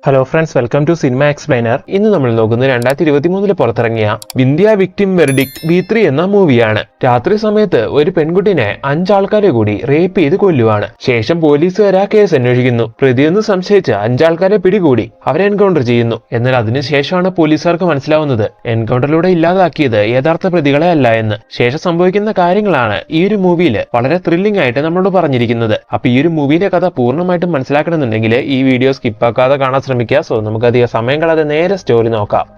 Hello friends, welcome to cinema explainer. ഇന്ന് നമ്മൾ നോക്കുന്നത് 2023 പുറത്തിറങ്ങിയ വിന്ധ്യ വിക്ടിം വെർഡിക്ട് V3 എന്ന മൂവിയാണ്. രാത്രി സമയത്ത് ഒരു പെൺകുട്ടിനെ 5 ആൾക്കാരെ കൂടി റേപ്പ് ചെയ്ത് കൊല്ലുവാണ്. ശേഷം പോലീസുകാർ ആ കേസ് അന്വേഷിക്കുന്നു. പ്രതിയെന്ന് സംശയിച്ച് 5 ആൾക്കാരെ പിടികൂടി അവരെ എൻകൗണ്ടർ ചെയ്യുന്നു. എന്നാൽ അതിനുശേഷമാണ് പോലീസുകാർക്ക് മനസ്സിലാവുന്നത് എൻകൗണ്ടറിലൂടെ ഇല്ലാതാക്കിയത് യഥാർത്ഥ പ്രതികളെ അല്ല എന്ന്. ശേഷം സംഭവിക്കുന്ന കാര്യങ്ങളാണ് ഈ ഒരു മൂവിയിൽ വളരെ ത്രില്ലിംഗ് ആയിട്ട് നമ്മളോട് പറഞ്ഞിരിക്കുന്നത്. അപ്പൊ ഈ ഒരു മൂവിയുടെ കഥ പൂർണ്ണമായിട്ടും മനസ്സിലാക്കണമെന്നുണ്ടെങ്കിൽ ഈ വീഡിയോ സ്കിപ്പാക്കാതെ കാണാൻ ശ്രമിക്കുക. സോ നമുക്ക് അധികം സമയം കളയാതെ നേരെ സ്റ്റോറി നോക്കാം.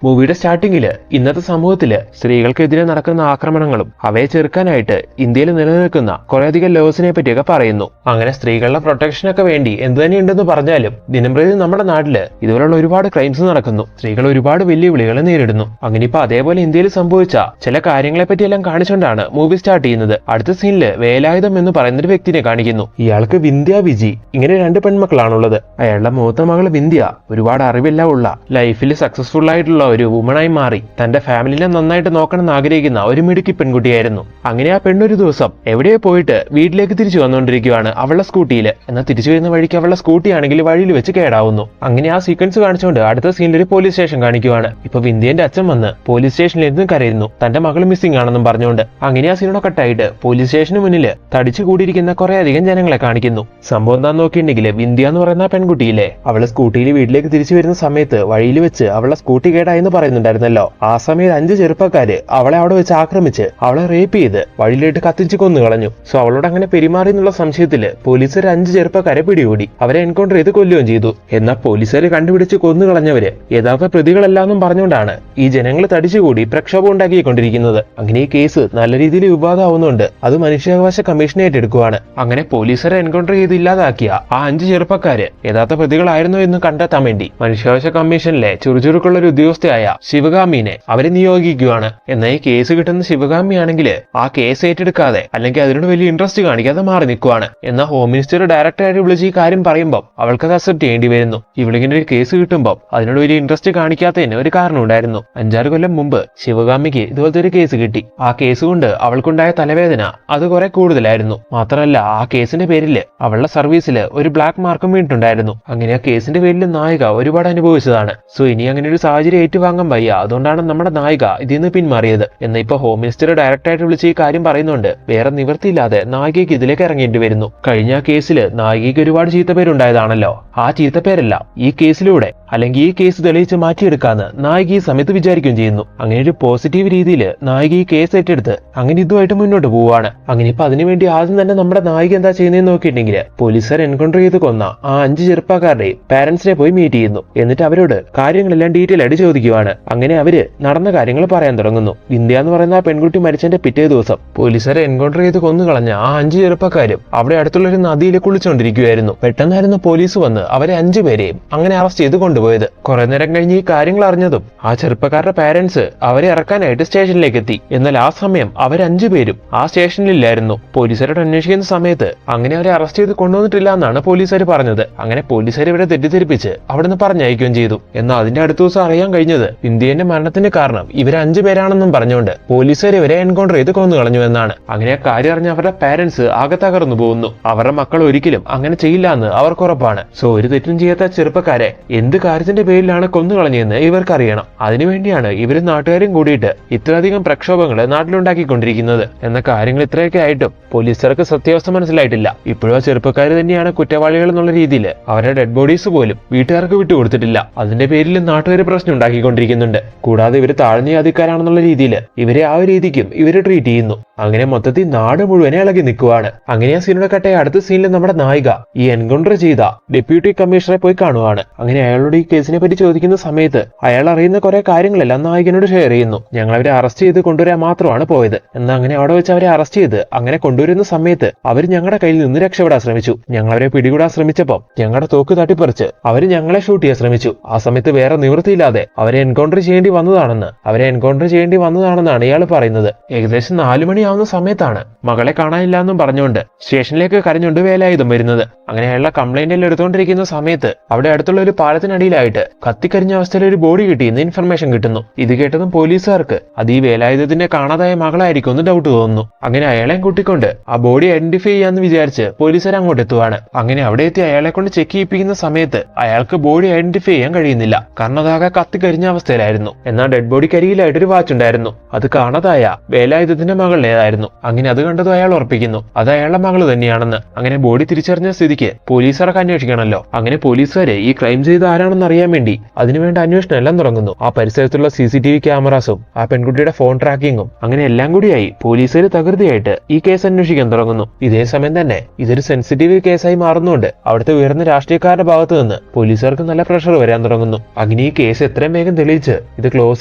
മൂവിയുടെ സ്റ്റാർട്ടിങ്ങില് ഇന്നത്തെ സമൂഹത്തില് സ്ത്രീകൾക്കെതിരെ നടക്കുന്ന ആക്രമണങ്ങളും അവയെ ചെറുക്കാനായിട്ട് ഇന്ത്യയിൽ നിലനിൽക്കുന്ന കുറേയധികം ലോസിനെ പറ്റിയൊക്കെ പറയുന്നു. അങ്ങനെ സ്ത്രീകളുടെ പ്രൊട്ടക്ഷനൊക്കെ വേണ്ടി എന്ത് തന്നെയുണ്ടെന്ന് പറഞ്ഞാലും ദിനംപ്രതി നമ്മുടെ നാട്ടില് ഇതുപോലുള്ള ഒരുപാട് ക്രൈംസ് നടക്കുന്നു. സ്ത്രീകൾ ഒരുപാട് വെല്ലുവിളികൾ നേരിടുന്നു. അങ്ങനെ ഇപ്പൊ അതേപോലെ ഇന്ത്യയിൽ സംഭവിച്ച ചില കാര്യങ്ങളെ പറ്റിയെല്ലാം കാണിച്ചുകൊണ്ടാണ് മൂവി സ്റ്റാർട്ട് ചെയ്യുന്നത്. അടുത്ത സീനില് വേലായുധം എന്ന് പറയുന്ന ഒരു വ്യക്തിനെ കാണിക്കുന്നു. ഇയാൾക്ക് വിന്ധ്യ വിജി ഇങ്ങനെ 2 പെൺമക്കളാണുള്ളത്. അയാളുടെ മൂത്ത മകള് വിന്ധ്യ ഒരുപാട് അറിവെല്ലാം ഉള്ള ലൈഫിൽ സക്സസ്ഫുൾ ആയിട്ടുള്ള ഒരു വുമണായി മാറി തന്റെ ഫാമിലിനെ നന്നായിട്ട് നോക്കണം എന്ന് ആഗ്രഹിക്കുന്ന ഒരു മിടുക്കി പെൺകുട്ടിയായിരുന്നു. അങ്ങനെ ആ പെണ്ണൊരു ദിവസം എവിടെയോ പോയിട്ട് വീട്ടിലേക്ക് തിരിച്ചു വന്നുകൊണ്ടിരിക്കുകയാണ് അവളുടെ സ്കൂട്ടിയിൽ. എന്നാൽ തിരിച്ചു വരുന്ന വഴിക്ക് അവളുടെ സ്കൂട്ടി ആണെങ്കിൽ വഴിയിൽ വെച്ച് കേടാവുന്നു. അങ്ങനെ ആ സീക്വൻസ് കാണിച്ചുകൊണ്ട് അടുത്ത സീനിൽ ഒരു പോലീസ് സ്റ്റേഷൻ കാണിക്കുവാണ്. ഇപ്പൊ വിന്ധ്യന്റെ അച്ഛൻ വന്ന് പോലീസ് സ്റ്റേഷനിൽ ഇരുന്ന് കരയുന്നു, തന്റെ മകൾ മിസ്സിംഗ് ആണെന്നും പറഞ്ഞുകൊണ്ട്. അങ്ങനെ ആ സീനോടെ കട്ടായിട്ട് പോലീസ് സ്റ്റേഷന് മുന്നിൽ തടിച്ചു കൂടിയിരിക്കുന്ന കുറെ അധികം ജനങ്ങളെ കാണിക്കുന്നു. സംഭവം എന്താന്ന് നോക്കിയിട്ടുണ്ടെങ്കിൽ വിന്ധ്യ എന്ന് പറയുന്ന പെൺകുട്ടിയിലെ അവളെ സ്കൂട്ടിയിൽ വീട്ടിലേക്ക് തിരിച്ചു വരുന്ന സമയത്ത് വഴിയിൽ വെച്ച് അവളുടെ സ്കൂട്ടി കേടായി എന്ന് പറയുന്നുണ്ടായിരുന്നല്ലോ. ആ സമയത്ത് 5 ചെറുപ്പക്കാര് അവളെ അവിടെ വെച്ച് ആക്രമിച്ച് അവളെ റേപ്പ് ചെയ്ത് വഴിയിലിട്ട് കത്തിച്ച് കൊന്നു കളഞ്ഞു. സോ അവളോട് അങ്ങനെ പെരുമാറി എന്നുള്ള സംശയത്തില് പോലീസുകാർ 5 ചെറുപ്പക്കാരെ പിടികൂടി അവരെ എൻകൗണ്ടർ ചെയ്ത് കൊല്ലുകയും ചെയ്തു. എന്നാൽ പോലീസുകാർ കണ്ടുപിടിച്ച് കൊന്നു കളഞ്ഞവര് യഥാർത്ഥ പ്രതികളല്ലാന്നും പറഞ്ഞുകൊണ്ടാണ് ഈ ജനങ്ങൾ തടിച്ചുകൂടി പ്രക്ഷോഭം ഉണ്ടാക്കിക്കൊണ്ടിരിക്കുന്നത്. അങ്ങനെ ഈ കേസ് നല്ല രീതിയിൽ വിവാദമാവുന്നുണ്ട്. അത് മനുഷ്യാവകാശ കമ്മീഷനെ ഏറ്റെടുക്കുവാണ്. അങ്ങനെ പോലീസുകാരെ എൻകൗണ്ടർ ചെയ്ത് ഇല്ലാതാക്കിയ ആ 5 ചെറുപ്പക്കാര് യഥാർത്ഥ പ്രതികളായിരുന്നു എന്ന് കണ്ടെത്താൻ വേണ്ടി മനുഷ്യാവകാശ കമ്മീഷനിലെ ചുറുചുറുക്കുള്ള ഒരു ഉദ്യോഗസ്ഥയായ ശിവഗാമിനെ അവരെ നിയോഗിക്കുകയാണ്. എന്നാൽ ഈ കേസ് കിട്ടുന്ന ശിവഗാമിയാണെങ്കിൽ ആ കേസ് ഏറ്റെടുക്കാതെ അല്ലെങ്കിൽ അതിനോട് വലിയ ഇൻട്രസ്റ്റ് കാണിക്കാതെ മാറി നിൽക്കുവാണ്. എന്നാൽ ഹോം മിനിസ്റ്റർ ഡയറക്ടറായിട്ട് വിളിച്ച് ഈ കാര്യം പറയുമ്പോൾ അവൾക്കത് അക്സെപ്റ്റ് ചെയ്യേണ്ടി വരുന്നു. ഇവളിങ്ങനെ ഒരു കേസ് കിട്ടുമ്പോൾ അതിനോട് വലിയ ഇൻട്രസ്റ്റ് കാണിക്കാത്തതിന് ഒരു കാരണം ഉണ്ടായിരുന്നു. 5-6 കൊല്ലം മുമ്പ് ശിവഗാമിക്ക് ഇതുപോലത്തെ ഒരു കേസ് കിട്ടി. ആ കേസ് കൊണ്ട് അവൾക്കുണ്ടായ തലവേദന അത് കുറെ കൂടുതലായിരുന്നു. മാത്രമല്ല ആ കേസിന്റെ പേരിൽ അവളുടെ സർവീസിൽ ഒരു ബ്ലാക്ക് മാർക്കും വീണിട്ടുണ്ടായിരുന്നു. അങ്ങനെ ആ കേസിന്റെ പേരിൽ നായിക ഒരുപാട് അനുഭവിച്ചതാണ്. സോ ഇനി അങ്ങനെ ഒരു സാഹചര്യം ഏറ്റുവാങ്ങാൻ വയ്യ. അതുകൊണ്ടാണ് നമ്മുടെ നായിക ഇതിൽ നിന്ന് പിന്മാറിയത്. എന്നാൽ ഇപ്പൊ ഹോം മിനിസ്റ്റർ ഡയറക്ടറായിട്ട് വിളിച്ച് ഈ കാര്യം പറയുന്നുണ്ട് വേറെ നിവൃത്തിയില്ലാതെ നായികയ്ക്ക് ഇതിലേക്ക് ഇറങ്ങേണ്ടി വരുന്നു. കഴിഞ്ഞ ആ കേസില് നായികയ്ക്ക് ഒരുപാട് ചീത്തപ്പേരുണ്ടായതാണല്ലോ. ആ ചീത്തപ്പേരല്ല ഈ കേസിലൂടെ അല്ലെങ്കിൽ ഈ കേസ് തെളിയിച്ച് മാറ്റിയെടുക്കാന്ന് നായിക ഈ സമയത്ത് വിചാരിക്കുകയും ചെയ്യുന്നു. അങ്ങനെ ഒരു പോസിറ്റീവ് രീതിയിൽ നായിക ഈ കേസ് ഏറ്റെടുത്ത് അങ്ങനെ ഇതുമായിട്ട് മുന്നോട്ട് പോവുകയാണ്. അങ്ങനെ ഇപ്പൊ അതിനുവേണ്ടി ആദ്യം തന്നെ നമ്മുടെ നായിക എന്താ ചെയ്യുന്നതെന്ന് നോക്കിയിട്ടുണ്ടെങ്കിൽ പോലീസുകാർ എൻകൗണ്ടർ ചെയ്ത് കൊന്ന ആ 5 ചെറുപ്പക്കാരുടെയും പാരന്റ്സിനെ പോയി മീറ്റ് ചെയ്യുന്നു. എന്നിട്ട് അവരോട് കാര്യങ്ങളെല്ലാം ഡീറ്റെയിൽ ആയിട്ട് ചോദിക്കുവാണ്. അങ്ങനെ അവര് നടന്ന കാര്യങ്ങൾ പറയാൻ തുടങ്ങുന്നു. വിന്ധ്യ എന്ന് പറയുന്ന ആ പെൺകുട്ടി മരിച്ചതിന്റെ പിറ്റേ ദിവസം പോലീസുകാരെ എൻകൗണ്ടർ ചെയ്ത് കൊന്നു കളഞ്ഞ ആ 5 ചെറുപ്പക്കാരും അവിടെ അടുത്തുള്ള ഒരു നദിയിൽ കുളിച്ചുകൊണ്ടിരിക്കുകയായിരുന്നു. പെട്ടെന്നായിരുന്നു പോലീസ് വന്ന് അവരെ 5 പേരെയും അങ്ങനെ അറസ്റ്റ് ചെയ്ത് കൊണ്ടുപോയത്. കുറെ നേരം കഴിഞ്ഞ് ഈ കാര്യങ്ങൾ അറിഞ്ഞതും ആ ചെറുപ്പക്കാരുടെ പാരന്റ്സ് അവരെ ഇറക്കാനായിട്ട് സ്റ്റേഷനിലേക്ക് എത്തി. എന്നാൽ ആ സമയം അവർ 5 പേരും ആ സ്റ്റേഷനിലില്ലായിരുന്നു. പോലീസുകാരോട് അന്വേഷിക്കുന്ന സമയത്ത് അങ്ങനെ അവരെ അറസ്റ്റ് ചെയ്ത് കൊണ്ടുവന്നിട്ടില്ല എന്നാണ് പോലീസുകാർ പറഞ്ഞത്. അങ്ങനെ പോലീസുകാർ ഇവരെ തെറ്റിദ്ധരിപ്പിച്ച് അവിടെ നിന്ന് പറഞ്ഞയക്കുകയും ചെയ്തു. എന്നാൽ അതിന്റെ അടുത്ത ദിവസം അറിയാൻ കഴിഞ്ഞത് വിന്ധ്യന്റെ മരണത്തിന് കാരണം ഇവർ 5 പേരാണെന്നും പറഞ്ഞുകൊണ്ട് പോലീസുകാർ ഇവരെ എൻകൗണ്ടർ ചെയ്ത് കൊന്നു കളഞ്ഞു എന്നാണ്. അങ്ങനെ ആ കാര്യം അറിഞ്ഞ അവരുടെ പാരന്റ്സ് ആകെ തകർന്നു പോകുന്നു. അവരുടെ മക്കൾ ഒരിക്കലും അങ്ങനെ ചെയ്യില്ല എന്ന് അവർക്ക് ഉറപ്പാണ്. സോ ഒരു തെറ്റും ചെയ്യാത്ത ചെറുപ്പക്കാരെ എന്ത് കാര്യത്തിന്റെ പേരിലാണ് കൊന്നു കളഞ്ഞതെന്ന് ഇവർക്കറിയണം. അതിനുവേണ്ടിയാണ് ഇവരും നാട്ടുകാരും കൂടിയിട്ട് ഇത്രയധികം പ്രക്ഷോഭങ്ങൾ നാട്ടിലുണ്ടാക്കിക്കൊണ്ടിരിക്കുന്നത്. എന്ന കാര്യങ്ങൾ ഇത്രയൊക്കെ ആയിട്ടും പോലീസുകാർക്ക് സത്യാവസ്ഥ മനസ്സിലായിട്ടില്ല. ഇപ്പോഴും ആ ചെറുപ്പക്കാർ തന്നെയാണ് കുറ്റവാളികൾ എന്നുള്ള രീതിയിൽ അവരുടെ ഡെഡ് ബോഡീസ് പോലും വീട്ടുകാർക്ക് വിട്ടുകൊടുത്തിട്ടില്ല. അതിന്റെ പേരിൽ നാട്ടുകാർ പ്രശ്നം ഉണ്ടാക്കിക്കൊണ്ടിരിക്കുന്നുണ്ട്. കൂടാതെ ഇവര് താഴ്ന്ന ജാതിക്കാരാണെന്നുള്ള രീതിയിൽ ഇവരെ ആ ഒരു രീതിക്കും ഇവര് ട്രീറ്റ് ചെയ്യുന്നു. അങ്ങനെ മൊത്തത്തിൽ നാട് മുഴുവനെ ഇളകി നിൽക്കുവാണ്. അങ്ങനെ ആ സീനോടെ കട്ടെ അടുത്ത സീനിൽ നമ്മുടെ നായിക ഈ എൻകൗണ്ടർ ചെയ്ത ഡെപ്യൂട്ടി കമ്മീഷണറെ പോയി കാണുവാണ്. അങ്ങനെ അയാളോട് ഈ കേസിനെ പറ്റി ചോദിക്കുന്ന സമയത്ത് അയാൾ അറിയുന്ന കുറെ കാര്യങ്ങളെല്ലാം നായികനോട് ഷെയർ ചെയ്യുന്നു. ഞങ്ങൾ അവരെ അറസ്റ്റ് ചെയ്ത് കൊണ്ടുവരാൻ മാത്രമാണ് പോയത്. എന്നാൽ അങ്ങനെ അവിടെ വെച്ച് അവരെ അറസ്റ്റ് ചെയ്ത് അങ്ങനെ കൊണ്ടുവരുന്ന സമയത്ത് അവർ ഞങ്ങളുടെ കയ്യിൽ നിന്ന് രക്ഷപ്പെടാൻ ശ്രമിച്ചു. ഞങ്ങൾ അവരെ പിടികൂടാൻ ശ്രമിച്ചപ്പോൾ ഞങ്ങളുടെ തോക്ക് തട്ടിപ്പറിച്ച് അവര് ഞങ്ങളെ ഷൂട്ട് ചെയ്യാൻ ശ്രമിച്ചു. ആ സമയത്ത് വേറെ നിവൃത്തിയില്ലാതെ അവരെ എൻകൗണ്ടർ ചെയ്യേണ്ടി വന്നതാണെന്നാണ് ഇയാൾ പറയുന്നത്. ഏകദേശം 4 മണി രാത്രിയാവുന്ന സമയത്താണ് മകളെ കാണാനില്ല എന്നും പറഞ്ഞുകൊണ്ട് സ്റ്റേഷനിലേക്ക് കരഞ്ഞുകൊണ്ട് വേലായുധം വരുന്നത്. അങ്ങനെ അയാളുടെ കംപ്ലൈന്റ് എല്ലാം എടുത്തുകൊണ്ടിരിക്കുന്ന സമയത്ത് അവിടെ അടുത്തുള്ള ഒരു പാലത്തിനടിയിലായിട്ട് കത്തിക്കരിഞ്ഞ അവസ്ഥയിൽ ഒരു ബോഡി കിട്ടിയെന്ന് ഇൻഫർമേഷൻ കിട്ടുന്നു. ഇത് കേട്ടതും പോലീസുകാർക്ക് അത് ഈ വേലായുധത്തിന്റെ കാണാതായ മകളായിരിക്കും എന്ന് ഡൗട്ട് തോന്നുന്നു. അങ്ങനെ അയാളെ കൂട്ടിക്കൊണ്ട് ആ ബോഡി ഐഡന്റിഫൈ ചെയ്യാന്ന് വിചാരിച്ച് പോലീസുകാർ അങ്ങോട്ട് എത്തുവാണ്. അങ്ങനെ അവിടെ എത്തി അയാളെ കൊണ്ട് ചെക്ക് ചെയ്യിപ്പിക്കുന്ന സമയത്ത് അയാൾക്ക് ബോഡി ഐഡന്റിഫൈ ചെയ്യാൻ കഴിയുന്നില്ല, കാരണം അതാകെ കത്തിക്കരിഞ്ഞ അവസ്ഥയിലായിരുന്നു. എന്നാൽ ഡെഡ് ബോഡിക്ക് അരികിലായിട്ടൊരു വാച്ച് ഉണ്ടായിരുന്നു, അത് കാണാതായ വേലായുധത്തിന്റെ മകളുടേതായിരുന്നു. അങ്ങനെ അത് കണ്ടതും അയാൾ ഉറപ്പിക്കുന്നു അത് അയാളുടെ മകള് തന്നെയാണെന്ന്. അങ്ങനെ ബോഡി തിരിച്ചറിഞ്ഞ സ്ഥിതിക്ക് പോലീസുകാർക്ക് അന്വേഷിക്കണമല്ലോ. അങ്ങനെ പോലീസുകാര് ഈ ക്രൈം ചെയ്ത ആരാണെന്ന് അറിയാൻ വേണ്ടി അതിനുവേണ്ട അന്വേഷണം എല്ലാം തുടങ്ങുന്നു. ആ പരിസരത്തുള്ള CCTV ക്യാമറാസും ആ പെൺകുട്ടിയുടെ ഫോൺ ട്രാക്കിങ്ങും അങ്ങനെ എല്ലാം കൂടിയായി പോലീസുകാർ തകൃതിയായിട്ട് ഈ കേസ് അന്വേഷിക്കാൻ തുടങ്ങുന്നു. ഇതേ സമയം തന്നെ ഇതൊരു സെൻസിറ്റീവ് കേസായി മാറുന്നുണ്ട് അവിടുത്തെ ഉയർന്ന രാഷ്ട്രീയക്കാരുടെ ഭാഗത്ത് നിന്ന് പോലീസുകാർക്ക് നല്ല പ്രഷർ വരാൻ തുടങ്ങുന്നു. അങ്ങനെ ഈ കേസ് എത്രയും വേഗം തെളിയിച്ച് ഇത് ക്ലോസ്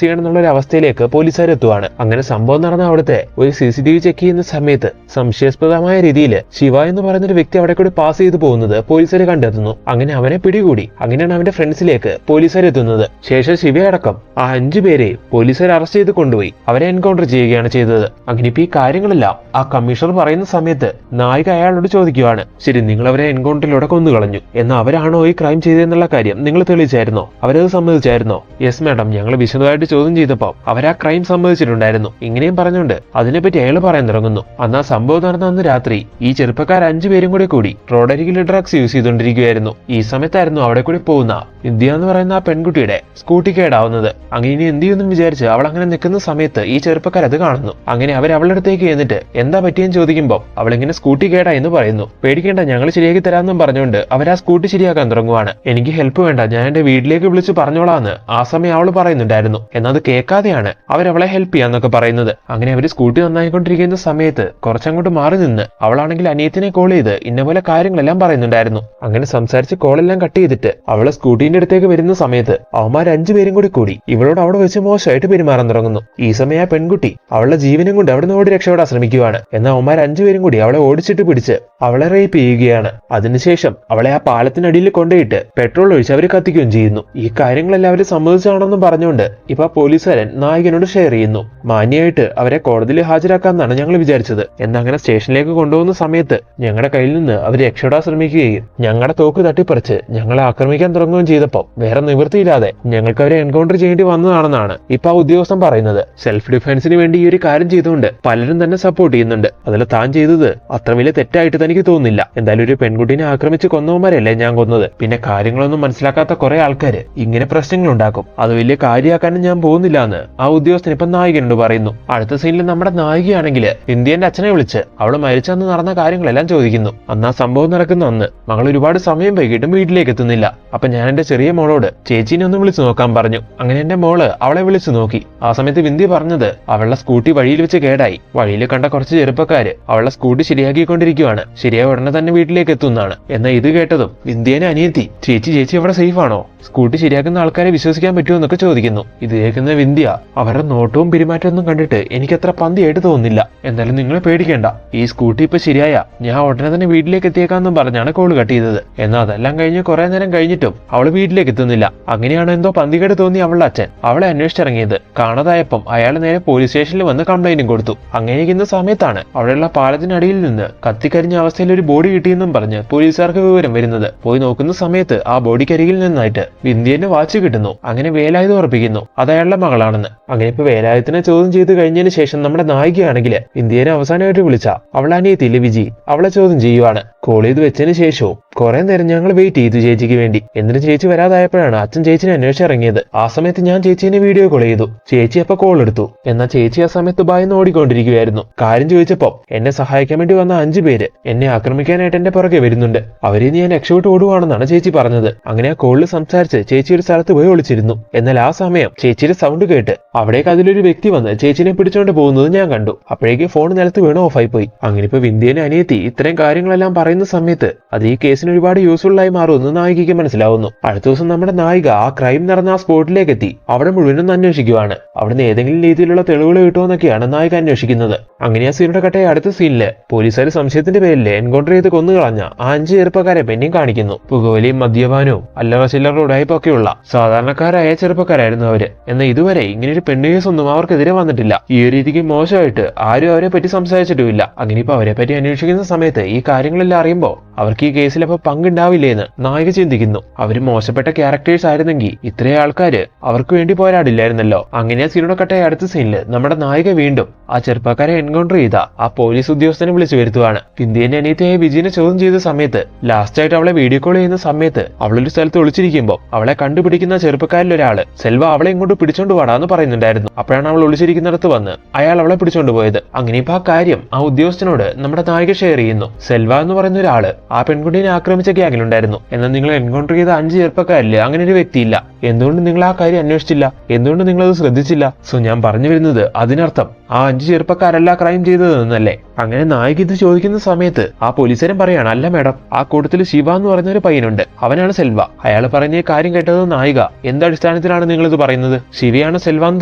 ചെയ്യണം എന്നുള്ള ഒരു അവസ്ഥയിലേക്ക് പോലീസുകാർ എത്തുവാണ്. അങ്ങനെ സംഭവം നടന്ന അവിടുത്തെ ഒരു CCTV ചെക്ക് ചെയ്യുന്ന സമയത്ത് സംശയാസ്പദമായ രീതിയിൽ ശിവ എന്ന് പറയുന്ന ഒരു വ്യക്തി അവിടെ കൂടി പാസ് ചെയ്തു പോകുന്നത് പോലീസുകാർ കണ്ടെത്തുന്നു. അങ്ങനെ അവനെ പിടികൂടി അങ്ങനെയാണ് അവന്റെ ഫ്രണ്ട്സിലേക്ക് പോലീസുകാർ എത്തുന്നത്. ശേഷം ശിവയടക്കം ആ 5 പേരെ പോലീസുകാർ അറസ്റ്റ് ചെയ്ത് കൊണ്ടുപോയി അവരെ എൻകൗണ്ടർ ചെയ്യുകയാണ് ചെയ്തത്. അങ്ങനെ ഇപ്പൊ ഈ കാര്യങ്ങളെല്ലാം ആ കമ്മീഷണർ പറയുന്ന സമയത്ത് നായിക അയാളോട് ചോദിക്കുവാണ്, ശരി നിങ്ങൾ അവരെ എൻകൗണ്ടറിലൂടെ കൊന്നുകളഞ്ഞു, എന്നാൽ അവരാണോ ഈ ക്രൈം ചെയ്തതെന്നുള്ള കാര്യം നിങ്ങൾ തെളിയിച്ചായിരുന്നോ? അവരത് സമ്മതിച്ചായിരുന്നോ? യെസ് മാഡം, ഞങ്ങൾ വിശദമായിട്ട് ചോദ്യം ചെയ്തപ്പോൾ അവരാ ക്രൈം സമ്മതിച്ചിട്ടുണ്ടായിരുന്നു. ഇങ്ങനെയും പറഞ്ഞുകൊണ്ട് അതിനെപ്പറ്റി അയാൾ പറയാൻ തുടങ്ങുന്നു. അന്ന് ആ സംഭവം നടന്ന അന്ന് രാത്രി ഈ ചെറുപ്പക്കാർ 5 പേരും കൂടി റോഡരികിൽ ഡ്രഗ്സ് യൂസ് ചെയ്തുകൊണ്ടിരിക്കുകയായിരുന്നു. ഈ സമയത്തായിരുന്നു അവിടെ കൂടി പോകുന്ന വിദ്യ എന്ന് പറയുന്ന ആ പെൺകുട്ടിയുടെ സ്കൂട്ടി കേടാവുന്നത്. അങ്ങനെ ഇനി എന്ത് ചെയ്യുമെന്നും വിചാരിച്ച് അവൾ അങ്ങനെ നിൽക്കുന്ന സമയത്ത് ഈ ചെറുപ്പക്കാർ അത് കാണുന്നു. അങ്ങനെ അവർ അവളുടെ അടുത്തേക്ക് എന്നിട്ട് എന്താ പറ്റിയെന്ന് ചോദിക്കുമ്പോൾ അവളിങ്ങനെ സ്കൂട്ടി കേടാ എന്ന് പറയുന്നു. പേടിക്കേണ്ട, ഞങ്ങൾ ശരിയാക്കി തരാമെന്നും പറഞ്ഞുകൊണ്ട് അവർ ആ സ്കൂട്ടി ശരിയാക്കാൻ തുടങ്ങുവാണ്. എനിക്ക് ഹെൽപ്പ് വേണ്ട, ഞാൻ എന്റെ വീട്ടിലേക്ക് വിളിച്ച് പറഞ്ഞോളാന്ന് ആ സമയം അവൾ പറയുന്നുണ്ടായിരുന്നു. എന്നാൽ അത് കേൾക്കാതെയാണ് അവരവളെ ഹെൽപ്പ് ചെയ്യാന്നൊക്കെ പറയുന്നത്. അങ്ങനെ അവർ സ്കൂട്ടി നന്നായിക്കൊണ്ടിരിക്കുന്ന സമയത്ത് കുറച്ചങ്ങോട്ട് മാറി നിന്ന് അവളാണെങ്കിൽ അനിയത്തിനെ കോൾ ചെയ്ത് ഇന്നപോലെ കാര്യങ്ങളെല്ലാം പറയുന്നുണ്ടായിരുന്നു. അങ്ങനെ സംസാരിച്ച് കോളെല്ലാം കട്ട് ചെയ്തിട്ട് അവളെ സ്കൂട്ടീന്റെ അടുത്തേക്ക് വരുന്ന സമയത്ത് അവന്മാർ 5 പേരും കൂടി ഇവളോട് അവിടെ വെച്ച് മോശമായിട്ട് പെരുമാറാൻ തുടങ്ങുന്നു. ഈ സമയം ആ പെൺകുട്ടി അവളുടെ ജീവനും കൊണ്ട് അവിടെ നിന്ന് ഓടി രക്ഷപ്പെടാൻ ശ്രമിക്കുകയാണ്. എന്നാൽ അവന്മാർ 5 പേരും കൂടി അവളെ ഓടിച്ചിട്ട് പിടിച്ച് അവളെ റേപ്പ് ചെയ്യുകയാണ്. അതിനുശേഷം അവളെ ആ പാലത്തിനടിയിൽ കൊണ്ടുപോയിട്ട് പെട്രോൾ ഒഴിച്ച് അവർ കത്തിക്കുകയും ചെയ്യുന്നു. ഈ കാര്യങ്ങളെല്ലാം അവർ സമ്മതിച്ചാണെന്നും പറഞ്ഞുകൊണ്ട് ഇപ്പൊ പോലീസുകാരൻ നായകനോട് ഷെയർ ചെയ്യുന്നു. മാന്യമായിട്ട് അവരെ കോടതിയിൽ ഹാജരാക്കാന്നാണ് ഞങ്ങൾ വിചാരിച്ചത്. എന്നങ്ങനെ സ്റ്റേഷനിലേക്ക് കൊണ്ടുപോകുന്ന സമയത്ത് ഞങ്ങളുടെ കയ്യിൽ നിന്ന് അവർ രക്ഷപ്പെടാൻ ശ്രമിക്കുകയും ഞങ്ങളുടെ തോക്ക് തട്ടിപ്പറിച്ച് ഞങ്ങളെ ആക്രമിക്കാൻ തുടങ്ങുകയും ചെയ്തപ്പോൾ വേറെ നിവൃത്തിയില്ലാതെ ഞങ്ങൾക്ക് അവരെ എൻകൗണ്ടർ ചെയ്യേണ്ടി വന്നതാണെന്നാണ് ഇപ്പൊ ആ ഉദ്യോഗസ്ഥൻ പറയുന്നത്. സെൽഫ് ഡിഫൻസിന് വേണ്ടി ഈ ഒരു കാര്യം ചെയ്തുകൊണ്ട് പലരും തന്നെ സപ്പോർട്ട് ചെയ്യുന്നുണ്ട്. അതിൽ താൻ ചെയ്തത് അത്ര വലിയ തെറ്റായിട്ട് തനിക്ക് തോന്നുന്നില്ല. എന്തായാലും ഒരു പെൺകുട്ടിനെ ആക്രമിച്ച് കൊന്നവന്മാരല്ലേ ഞാൻ കൊന്നത്. പിന്നെ കാര്യങ്ങളൊന്നും മനസ്സിലാക്കാത്ത കുറെ ആൾക്കാര് ഇങ്ങനെ പ്രശ്നങ്ങൾ ഉണ്ടാക്കും. അത് വലിയ കാര്യമാക്കാനും ഞാൻ പോകുന്നില്ല എന്ന് ആ ഉദ്യോഗസ്ഥൻ ഇപ്പൊ നായികനോട് പറയുന്നു. അടുത്ത സീനിൽ നമ്മുടെ നായികയാണെങ്കിൽ ഇന്ത്യന്റെ അച്ഛനെ വിളിച്ച് അവള് മരിച്ചന്ന് നടന്ന കാര്യങ്ങളെല്ലാം ചോദിക്കുന്നു. അന്ന് ആ സംഭവം നടക്കുന്ന അന്ന് മകൾ ഒരുപാട് സമയം വൈകിട്ടും വീട്ടിലേക്ക് എത്തുന്നില്ല. അപ്പൊ ഞാൻ എന്റെ ചെറിയ മോളോട് ചേച്ചീനെ ഒന്ന് വിളിച്ചു നോക്കാൻ പറഞ്ഞു. അങ്ങനെ എന്റെ മോള് അവളെ വിളിച്ചു നോക്കി. ആ സമയത്ത് വിന്ധ്യ പറഞ്ഞത് അവളുടെ സ്കൂട്ടി വഴിയിൽ വെച്ച് കേടായി. വഴിയിൽ കണ്ട കുറച്ച് ചെറുപ്പക്കാര് അവളുടെ സ്കൂട്ടി ശരിയാക്കിക്കൊണ്ടിരിക്കുകയാണ്. ശരിയായ ഉടനെ തന്നെ വീട്ടിലേക്ക് എത്തുന്നതാണ്. എന്നാൽ ഇത് കേട്ടതും വിന്ധ്യേനെ അനിയത്തി ചേച്ചി അവിടെ സേഫ് ആണോ? സ്കൂട്ടി ശരിയാക്കുന്ന ആൾക്കാരെ വിശ്വസിക്കാൻ പറ്റുമോ എന്നൊക്കെ ചോദിക്കുന്നു. ഇത് കേൾക്കുന്ന വിന്ധ്യ അവരുടെ നോട്ടവും പെരുമാറ്റമൊന്നും കണ്ടിട്ട് എനിക്കത്ര പന്തിയായിട്ട് തോന്നുന്നില്ല. എന്തായാലും നിങ്ങൾ പേടിക്കേണ്ട, ഈ സ്കൂട്ടി ഇപ്പൊ ശരിയായ ഞാൻ ഉടനെ തന്നെ വീട്ടിലേക്ക് എത്തിയേക്കാന്നും പറഞ്ഞാണ് കോൾ കട്ട് ചെയ്തത്. എന്നാൽ അതെല്ലാം കഴിഞ്ഞ് കുറെ നേരം കഴിഞ്ഞിട്ടും അവള് വീട്ടിലേക്ക് എത്തുന്നില്ല. അങ്ങനെയാണ് എന്തോ പന്തികേട് തോന്നി അവളുടെ അച്ഛൻ അവളെ അന്വേഷിച്ചിറങ്ങിയത്. കാണാതായപ്പം അയാൾ നേരെ പോലീസ് സ്റ്റേഷനിൽ വന്ന് കംപ്ലൈന്റും കൊടുത്തു. അങ്ങനെ ഇരിക്കുന്ന സമയത്താണ് അവിടെയുള്ള പാലത്തിനടിയിൽ നിന്ന് കത്തിക്കരിഞ്ഞ അവസ്ഥയിൽ ഒരു ബോഡി കിട്ടിയെന്നും പറഞ്ഞ് പോലീസുകാർക്ക് വിവരം വരുന്നത്. പോയി നോക്കുന്ന സമയത്ത് ആ ബോഡിക്കരികിൽ നിന്നായിട്ട് വിന്ധ്യേന്റെ വാച്ച് കിട്ടുന്നു. അങ്ങനെ വേലായുധം ഉറപ്പിക്കുന്നു അത് അയാളുടെ മകളാണെന്ന്. അങ്ങനെ ഇപ്പൊ വേലായുധത്തിനെ ചോദ്യം ചെയ്ത് കഴിഞ്ഞതിന് ശേഷം നമ്മുടെ നായികയാണെങ്കിൽ വിന്ധ്യേനെ അവസാനമായിട്ട് വിളിച്ച അവളെ അനിയത്തിയില്ലേ വിജി, അവളെ ചോദ്യം ചെയ്യുവാണ്. കോൾ ചെയ്ത് വെച്ചതിന് ശേഷവും കുറെ നേരം ഞങ്ങൾ വെയിറ്റ് ചെയ്തു ചേച്ചിക്ക് വേണ്ടി. എന്നിട്ട് ചേച്ചി വരാതായപ്പോഴാണ് അച്ഛൻ ചേച്ചിനെ അന്വേഷിച്ചിറങ്ങിയത്. ആ സമയത്ത് ഞാൻ ചേച്ചീനെ വീഡിയോ കോൾ ചെയ്തു. ചേച്ചി അപ്പൊ കോൾ എടുത്തു. എന്നാൽ ചേച്ചി ആ സമയത്ത് ഭയന്ന് ഓടിക്കൊണ്ടിരിക്കുകയായിരുന്നു. കാര്യം ചോദിച്ചപ്പോ എന്നെ സഹായിക്കാൻ വേണ്ടി വന്ന 5 പേര് എന്നെ ആക്രമിക്കാനായിട്ട് എന്റെ പുറകെ വരുന്നുണ്ട്. അവരെ ഞാൻ രക്ഷപ്പെട്ട് ഓടുവാണെന്നാണ് ചേച്ചി പറഞ്ഞത്. അങ്ങനെ ആ കോളിൽ സംസാരിച്ച് ചേച്ചി ഒരു സ്ഥലത്ത് പോയി ഒളിച്ചിരുന്നു. എന്നാൽ ആ സമയം ചേച്ചിയുടെ സൗണ്ട് കേട്ട് അവിടേക്ക് അതിലൊരു വ്യക്തി വന്ന് ചേച്ചിനെ പിടിച്ചോണ്ട് പോകുന്നത് ഞാൻ കണ്ടു. അപ്പോഴേക്ക് ഫോൺ നിലത്ത് വീണ് ഓഫായി പോയി. അങ്ങനെ ഇപ്പൊ വിന്ധ്യേനെ അനിയത്തി ഇത്രയും കാര്യങ്ങളെല്ലാം പറയുന്ന സമയത്ത് അത് ഈ കേസിന് ഒരുപാട് യൂസ്ഫുൾ ആയി മാറുമെന്ന് നായികയ്ക്ക് മനസ്സിലാവുന്നു. അടുത്ത ദിവസം നമ്മുടെ നായിക ആ ക്രൈം നടന്ന ആ സ്പോട്ടിലേക്ക് എത്തി അവിടെ മുഴുവനും അന്വേഷിക്കുവാണ്. അവിടുന്ന് ഏതെങ്കിലും രീതിയിലുള്ള തെളിവുകൾ കിട്ടുമെന്നൊക്കെയാണ് നായിക അന്വേഷിക്കുന്നത്. അങ്ങനെ ആ സീനുടെ കട്ടയെ അടുത്ത സീനില് പോലീസുകാർ സംശയത്തിന്റെ പേരിൽ എൻകൗണ്ടർ ചെയ്ത് കൊന്നുകളഞ്ഞ ആ 5 ചെറുപ്പക്കാരെ പിന്നെയും കാണിക്കുന്നു. പുകവലിയും മദ്യപാനവും അല്ലറ ചില്ലറ ഉടായ്പൊക്കെയുള്ള സാധാരണക്കാരായ ചെറുപ്പക്കാരായിരുന്നു അവര്. എന്നാൽ ഇതുവരെ ഇങ്ങനെയൊരു പെണ്ണ് കേസ് ഒന്നും അവർക്കെതിരെ വന്നിട്ടില്ല. ഈ ഒരു രീതിക്ക് മോശമായിട്ട് ആരും അവരെ പറ്റി സംസാരിച്ചിട്ടുമില്ല. അങ്ങനെ ഇപ്പൊ അവരെ പറ്റി അന്വേഷിക്കുന്ന സമയത്ത് ഈ കാര്യങ്ങളെല്ലാം അറിയുമ്പോൾ അവർക്ക് ഈ കേസിൽ അപ്പൊ പങ്കുണ്ടാവില്ലേന്ന് നായിക ചിന്തിക്കുന്നു. അവര് മോശപ്പെട്ട ക്യാരക്ടേഴ്സ് ആയിരുന്നെങ്കിൽ ഇത്രയും ആൾക്കാര് അവർക്ക് വേണ്ടി പോരാടില്ലായിരുന്നല്ലോ. അങ്ങനെ ആ സീനോടെ കട്ട അടുത്ത സീനില് നമ്മുടെ നായിക വീണ്ടും ആ ചെറുപ്പക്കാരെ എൻകൗണ്ടർ ചെയ്ത ആ പോലീസ് ഉദ്യോഗസ്ഥനെ വിളിച്ചു വരുത്തുവാണ്. ഇന്ത്യന്റെ അനിയത്തിയായ വിജയനെ ചോദ്യം ചെയ്ത സമയത്ത് ലാസ്റ്റ് ആയിട്ട് അവളെ വീഡിയോ കോൾ ചെയ്യുന്ന സമയത്ത് അവളൊരു സ്ഥലത്ത് ഒളിച്ചിരിക്കുമ്പോൾ അവളെ കണ്ടുപിടിക്കുന്ന ചെറുപ്പക്കാരിൽ ഒരാള് സെൽവ അവളെ ഇങ്ങോട്ട് പിടിച്ചോണ്ട് വാടാന്ന് പറയുന്നുണ്ടായിരുന്നു. അപ്പോഴാണ് അവൾ ഒളിച്ചിരിക്കുന്നിടത്ത് വന്ന് അയാൾ അവളെ പിടിച്ചോണ്ട് പോയത്. അങ്ങനെ ഇപ്പൊ ആ കാര്യം ആ ഉദ്യോഗസ്ഥനോട് നമ്മുടെ നായിക ഷെയർ ചെയ്യുന്നു. സെൽവ എന്ന് പറയുന്ന ഒരാള് ആ പെൺകുട്ടിയെ ആക്രമിച്ച ഗ്യാങ്ങിലുണ്ടായിരുന്നു. എന്നാൽ നിങ്ങൾ എൻകൗണ്ടർ ചെയ്ത 5 ചെറുപ്പക്കാരില് അങ്ങനെ ഒരു വ്യക്തിയില്ല. എന്തുകൊണ്ട് നിങ്ങൾ ആ കാര്യം അന്വേഷിച്ചില്ല? എന്തുകൊണ്ട് നിങ്ങൾ അത് ശ്രദ്ധിച്ചില്ല? സോ ഞാൻ പറഞ്ഞു വരുന്നത് അതിനർത്ഥം ആ 5 ചെറുപ്പക്കാരല്ല ക്രൈം ചെയ്തതെന്നല്ലേ? അങ്ങനെ നായിക ഇത് ചോദിക്കുന്ന സമയത്ത് ആ പോലീസുകാരൻ പറയാണ്, അല്ല മേഡം, ആ കൂട്ടത്തിൽ ശിവ എന്ന് പറയുന്ന ഒരു പയ്യനുണ്ട്, അവനാണ് സെൽവ. അയാൾ പറഞ്ഞ കാര്യം കേട്ടത് നായിക, എന്ത് അടിസ്ഥാനത്തിലാണ് നിങ്ങൾ ഇത് പറയുന്നത്? ശിവയാണ് സെൽവ എന്ന്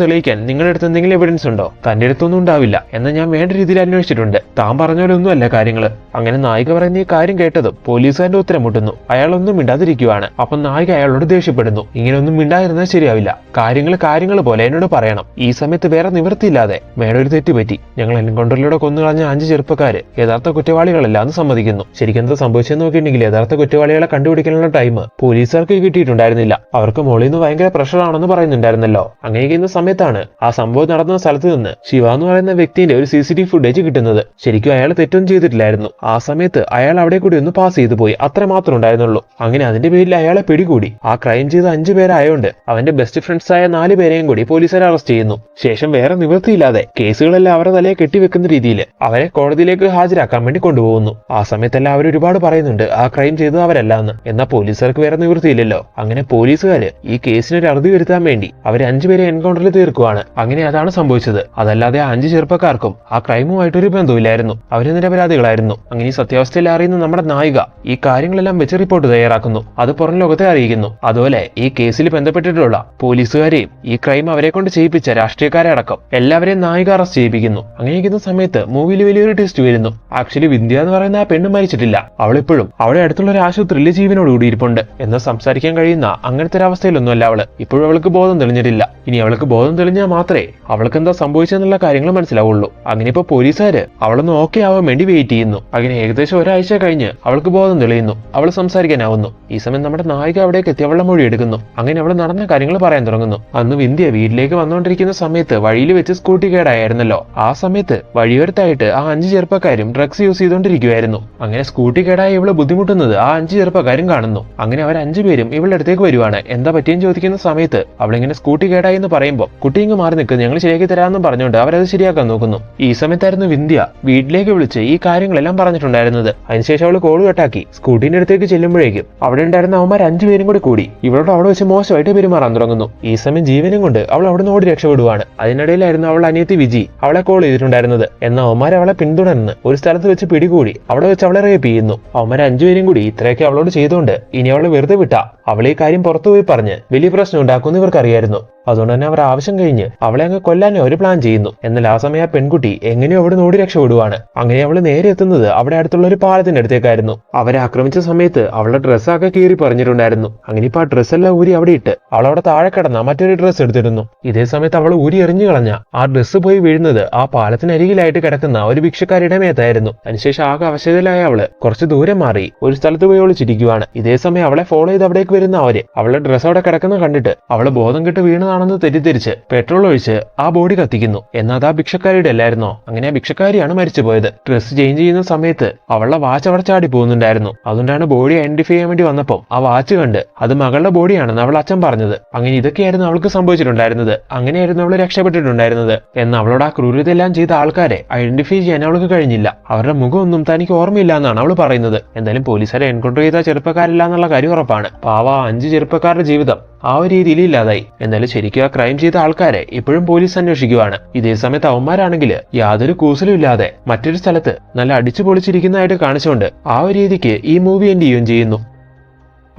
തെളിയിക്കാൻ നിങ്ങളുടെ അടുത്ത് എന്തെങ്കിലും എവിഡൻസ് ഉണ്ടോ? തന്റെ അടുത്തൊന്നും ഉണ്ടാവില്ല. എന്നാൽ ഞാൻ വേണ്ട രീതിയിൽ അന്വേഷിച്ചിട്ടുണ്ട്. താൻ പറഞ്ഞ പോലെ ഒന്നുമല്ല കാര്യങ്ങള്. അങ്ങനെ നായിക പറയുന്ന ഈ കാര്യം കേട്ടതും പോലീസുകാരന്റെ ഉത്തരം മുട്ടുന്നു. അയാളൊന്നും മിണ്ടാതിരിക്കുവാണ്. അപ്പൊ നായിക അയാളോട് ദേഷ്യപ്പെടുന്നു. ഇങ്ങനെയൊന്നും മിണ്ടായിരുന്നാൽ ശരിയാവില്ല. കാര്യങ്ങൾ പോലെ എന്നോട് പറയണം. ഈ സമയത്ത് വേറെ നിവൃത്തിയില്ലാതെ മേഡം ഒരു തെറ്റുപറ്റി. ഞങ്ങൾ എൻകൗണ്ടറിലൂടെ കൊന്നുകളഞ്ഞ 5 ചെറുപ്പക്കാര് യഥാർത്ഥ കുറ്റവാളികളല്ല എന്ന് സമ്മതിക്കുന്നു. ശരിക്കും എന്താ സംഭവിച്ചെന്ന് നോക്കിയിട്ടുണ്ടെങ്കിൽ യഥാർത്ഥ കുറ്റവാളികളെ കണ്ടുപിടിക്കാനുള്ള ടൈം പോലീസുകാർക്ക് കിട്ടിയിട്ടുണ്ടായിരുന്നില്ല. അവർക്ക് മുകളിൽ നിന്ന് ഭയങ്കര പ്രഷർ ആണെന്ന് പറയുന്നുണ്ടായിരുന്നല്ലോ. അങ്ങനെ ഇരിക്കുന്ന സമയത്താണ് ആ സംഭവം നടന്ന സ്ഥലത്ത് നിന്ന് ശിവ എന്ന് പറയുന്ന വ്യക്തിന്റെ ഒരു CCTV ഫുട്ടേജ് കിട്ടുന്നത്. ശരിക്കും അയാൾ തെറ്റൊന്നും ചെയ്തിട്ടില്ലായിരുന്നു. ആ സമയത്ത് അയാൾ അവിടെ കൂടി ഒന്ന് പാസ് ചെയ്തു പോയി, അത്ര മാത്രം ഉണ്ടായിരുന്നുള്ളൂ. അങ്ങനെ അതിന്റെ പേരിൽ അയാളെ പിടികൂടി. ആ ക്രൈം ചെയ്ത 5 പേരായോണ്ട് അവന്റെ ബെസ്റ്റ് ഫ്രണ്ട്സ് ആയ 4 പേരെയും കൂടി പോലീസുകാർ അറസ്റ്റ് ചെയ്യുന്നു. ശേഷം വേറെ നിവൃത്തിയില്ലാതെ കേസുകളെല്ലാം അവരുടെ തലയെ കെട്ടിവെക്കുന്ന രീതിയിൽ അവരെ കോടതിയിലേക്ക് ഹാജരാക്കാൻ വേണ്ടി കൊണ്ടുപോകുന്നു. ആ സമയത്തെല്ലാം അവർ ഒരുപാട് പറയുന്നുണ്ട് ആ ക്രൈം ചെയ്തത് അവരല്ല എന്ന്. എന്നാൽ പോലീസുകാർക്ക് വേറെ നിവൃത്തിയില്ലല്ലോ. അങ്ങനെ പോലീസുകാര് ഈ കേസിനൊരു അറുതി വരുത്താൻ വേണ്ടി അവര് 5 പേരെ എൻകൗണ്ടറിൽ തീർക്കുവാണ്. അങ്ങനെ അതാണ് സംഭവിച്ചത്. അതല്ലാതെ 5 ചെറുപ്പക്കാർക്കും ആ ക്രൈമുമായിട്ടൊരു ബന്ധമില്ലായിരുന്നു. അവര് നിരപരാധികളായിരുന്നു. അങ്ങനെ ഈ സത്യാവസ്ഥയിൽ അറിയുന്ന നമ്മുടെ നായിക ഈ കാര്യങ്ങളെല്ലാം വെച്ച് റിപ്പോർട്ട് തയ്യാറാക്കുന്നു. അത് പുറം ലോകത്തെ അറിയിക്കുന്നു. അതുപോലെ ഈ കേസിൽ ബന്ധപ്പെട്ടിട്ടുള്ള പോലീസുകാരെയും ഈ ക്രൈം അവരെ കൊണ്ട് ചെയ്യിപ്പിച്ച രാഷ്ട്രീയക്കാരെ അടക്കം എല്ലാവരെയും നായിക അറസ്റ്റ് ചെയ്യിപ്പിക്കുന്നു. അങ്ങനെ ഇരിക്കുന്ന സമയത്ത് മൂവിയിൽ വലിയൊരു ട്വിസ്റ്റ് വരുന്നു. ആക്ച്വലി വിന്ധ്യ എന്ന് പറയുന്ന ആ പെണ്ണ് മരിച്ചിട്ടില്ല. അവളിപ്പോഴും അവിടെ അടുത്തുള്ള ഒരു ആശുപത്രിയിൽ ജീവനോടുകൂടി ഇരിപ്പുണ്ട്. എന്നാൽ സംസാരിക്കാൻ കഴിയുന്ന അങ്ങനത്തെ ഒരു അവസ്ഥയിലൊന്നുമല്ല അവള്. ഇപ്പോഴും അവൾക്ക് ബോധം തെളിഞ്ഞിട്ടില്ല. ഇനി അവൾക്ക് ബോധം തെളിഞ്ഞാൽ മാത്രമേ അവൾക്ക് എന്താ സംഭവിച്ചെന്നുള്ള കാര്യങ്ങൾ മനസ്സിലാവുള്ളൂ. അങ്ങനെ ഇപ്പൊ പോലീസുകാര് അവളൊന്ന് ഓക്കെ ആവാൻ വേണ്ടി വെയിറ്റ് ചെയ്യുന്നു. അങ്ങനെ ഏകദേശം ഒരാഴ്ച കഴിഞ്ഞ് അവൾക്ക് ബോധം തെളിയുന്നു. അവൾ സംസാരിക്കാനാവുന്നു. ഈ സമയം നമ്മുടെ നായിക അവിടേക്ക് എത്തി അവളുടെ മൊഴി എടുക്കുന്നു. അങ്ങനെ അവൾ നടന്ന കാര്യങ്ങൾ പറയാൻ തുടങ്ങുന്നു. അന്ന് വിന്ധ്യ വീട്ടിലേക്ക് വന്നുകൊണ്ടിരിക്കുന്ന സമയത്ത് വഴിയിൽ വെച്ച് സ്കൂട്ടി കേടായിരുന്നല്ലോ. ആ സമയത്ത് വഴിയോരത്തായിട്ട് ആ 5 ചെറുപ്പക്കാരും ഡ്രഗ്സ് യൂസ് ചെയ്തുകൊണ്ടിരിക്കുവായിരുന്നു. അങ്ങനെ സ്കൂട്ടി കേടായി ഇവള് ബുദ്ധിമുട്ടുന്നത് ആ 5 ചെറുപ്പക്കാരും കാണുന്നു. അങ്ങനെ അവർ 5 പേരും ഇവളുടെ അടുത്തേക്ക് വരുവാണ്. എന്താ പറ്റിയെന്ന് ചോദിക്കുന്ന സമയത്ത് അവളിങ്ങനെ സ്കൂട്ടി കേടായി എന്ന് പറയുമ്പോൾ കുട്ടി ഇങ്ങ് മാറി നിൽക്കുന്നു, ഞങ്ങൾ ശരിയാക്കി തരാമെന്നും പറഞ്ഞുകൊണ്ട് അവരത് ശരിയാക്കാൻ നോക്കുന്നു. ഈ സമയത്തായിരുന്നു വിന്ധ്യ വീട്ടിലേക്ക് വിളിച്ച് ഈ കാര്യങ്ങളെല്ലാം പറഞ്ഞിട്ടുണ്ടായിരുന്നത്. അതിനുശേഷം അവൾ കോൾ കട്ടാക്കി സ്കൂട്ടിന്റെ അടുത്തേക്ക് ചെല്ലുമ്പോഴേക്കും അവിടെ ഉണ്ടായിരുന്ന അവന്മാർ 5 പേരും കൂടി ഇവളോട് അവിടെ വെച്ച് മോശമായിട്ട് പെരുമാറാൻ തുടങ്ങുന്നു. ഈ സമയം ജീവനും കൊണ്ട് അവൾ അവിടെ നിന്ന് ഓടി രക്ഷപ്പെടുവാണ്. അതിനിടയിലായിരുന്നു അവൾ അനിയത്തി വിജി അവളെ കോൾ ചെയ്തിട്ടുണ്ടായിരുന്നത്. എന്നാൽ അവന്മാർ അവളെ പിന്തുടർന്ന് ഒരു സ്ഥലത്ത് വെച്ച് പിടികൂടി അവിടെ വെച്ച് അവളെ റേപ്പ് ചെയ്യുന്നു. അവന്മാർ 5 പേരും കൂടി ഇത്രയൊക്കെ അവളോട് ചെയ്തുകൊണ്ട് ഇനി അവളെ വെറുതെ വിട്ടാ അവളെ ഈ കാര്യം പുറത്തുപോയി പറഞ്ഞ് വലിയ പ്രശ്നം ഉണ്ടാക്കുമെന്ന് ഇവർക്കറിയായിരുന്നു. അതുകൊണ്ട് തന്നെ അവർ ആവശ്യം കഴിഞ്ഞ് അവളെ അങ്ങ് കൊല്ലാൻ ഒരു പ്ലാൻ ചെയ്യുന്നു. എന്നാൽ ആ സമയം ആ പെൺകുട്ടി എങ്ങനെയോ അവിടെ ഓടി രക്ഷപ്പെടുവാണ്. അങ്ങനെ അവള് നേരെ എത്തുന്നത് അവിടെ അടുത്തുള്ള ഒരു പാലത്തിന്റെ അടുത്തേക്കായിരുന്നു. അവരെ ആക്രമിച്ച സമയത്ത് അവളുടെ ഡ്രസ്സൊക്കെ കീറി പറഞ്ഞിട്ടുണ്ടായിരുന്നു. അങ്ങനെ ഇപ്പൊ ആ ഡ്രസ്സെല്ലാം ഊരി അവിടെ ഇട്ട് അവൾ അവിടെ താഴെ കിടന്ന മറ്റൊരു ഡ്രസ്സ് എടുത്തിരുന്നു. ഇതേ സമയത്ത് അവൾ ഊരി എറിഞ്ഞു കളഞ്ഞ ആ ഡ്രസ്സ് പോയി വീഴുന്നത് ആ പാലത്തിനരികിലായിട്ട് കിടക്കുന്ന ഒരു ഭിക്ഷക്കാരിയുടെ മേത്തായിരുന്നു. അതിനുശേഷം ആകെ അവശതയിലായ അവള് കുറച്ച് ദൂരം മാറി ഒരു സ്ഥലത്ത് പോയി ഒളിച്ചിരിക്കുവാണ്. ഇതേ സമയം അവളെ ഫോളോ ചെയ്ത് അവിടേക്ക് വരുന്ന അവളുടെ ഡ്രസ്സ് അവിടെ കിടക്കുന്ന കണ്ടിട്ട് അവള് ബോധം കെട്ട് വീണതാണെന്ന് തെറ്റിദ്ധരിച്ച് പെട്രോൾ ഒഴിച്ച് ആ ബോഡി കത്തിക്കുന്നു. എന്നാൽ അത് ആ ഭിക്ഷക്കാരിയുടെ അല്ലായിരുന്നോ? അങ്ങനെ ആ ഭിക്ഷക്കാരിയാണ് മരിച്ചുപോയത്. ഡ്രസ്സ് ചേഞ്ച് ചെയ്യുന്ന സമയത്ത് അവളുടെ വാച്ച് അവിടെ ചാടി പോകുന്നുണ്ടായിരുന്നു. അതുകൊണ്ടാണ് ബോഡി ഐഡന്റിഫൈ ചെയ്യാൻ വേണ്ടി വന്നപ്പോൾ ആ വാച്ച് കണ്ട് അത് മകളുടെ ബോഡിയാണെന്ന് അവൾ അച്ഛൻ പറഞ്ഞത്. അങ്ങനെ ഇതൊക്കെയായിരുന്നു അവൾക്ക് സംഭവിച്ചിട്ടുണ്ടായിരുന്നത്. അങ്ങനെയായിരുന്നു അവൾ രക്ഷപ്പെട്ടിട്ടുണ്ടായിരുന്നത്. എന്നാൽ അവളോട് ആ ക്രൂരതയെല്ലാം ചെയ്ത ആൾക്കാരെ ഐഡന്റിഫൈ ചെയ്യാൻ അവൾക്ക് കഴിഞ്ഞില്ല. അവരുടെ മുഖമൊന്നും തനിക്ക് ഓർമ്മയില്ല എന്നാണ് അവൾ പറയുന്നത്. എന്തായാലും പോലീസുകാരെ എൻകൗണ്ടർ ചെയ്ത ചെറുപ്പക്കാരില്ല എന്നുള്ള കാര്യം ഉറപ്പാണ്. പാവ 5 ചെറുപ്പക്കാരുടെ ജീവിതം ആ ഒരു രീതിയിൽ ഇല്ലാതായി. എന്നാലും ശരിക്കും ആ ക്രൈം ചെയ്ത ആൾക്കാരെ ഇപ്പോഴും പോലീസ് അന്വേഷിക്കുവാണ്. ഇതേ സമയത്ത് അവന്മാരാണെങ്കിൽ യാതൊരു കൂസലും ഇല്ലാതെ മറ്റൊരു സ്ഥലത്ത് നല്ല അടിച്ചു പൊളിച്ചിരിക്കുന്നതായിട്ട് കാണിച്ചുകൊണ്ട് ആ ഒരു രീതിക്ക് ഈ മൂവി എൻഡ് ചെയ്യുകയും ചെയ്യുന്നു.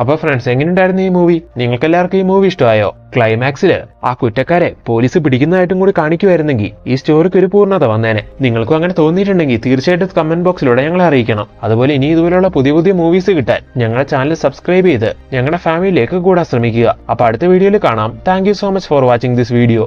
അപ്പൊ ഫ്രണ്ട്സ്, എങ്ങനെയുണ്ടായിരുന്നു ഈ മൂവി? നിങ്ങൾക്ക് എല്ലാവർക്കും ഈ മൂവി ഇഷ്ടമായോ? ക്ലൈമാക്സിൽ ആ കുറ്റക്കാരെ പോലീസ് പിടിക്കുന്നതായിട്ടും കൂടി കാണിക്കുമായിരുന്നെങ്കിൽ ഈ സ്റ്റോറിക്ക് ഒരു പൂർണ്ണത വന്നേനെ. നിങ്ങൾക്കും അങ്ങനെ തോന്നിയിട്ടുണ്ടെങ്കിൽ തീർച്ചയായിട്ടും കമന്റ് ബോക്സിലൂടെ ഞങ്ങളെ അറിയിക്കണം. അതുപോലെ ഇനി ഇതുപോലുള്ള പുതിയ പുതിയ മൂവീസ് കിട്ടാൻ ഞങ്ങളുടെ ചാനൽ സബ്സ്ക്രൈബ് ചെയ്ത് ഞങ്ങളുടെ ഫാമിലിയിലേക്ക് കൂടാൻ ശ്രമിക്കുക. അപ്പൊ അടുത്ത വീഡിയോയിൽ കാണാം. Thank you so much for watching this video.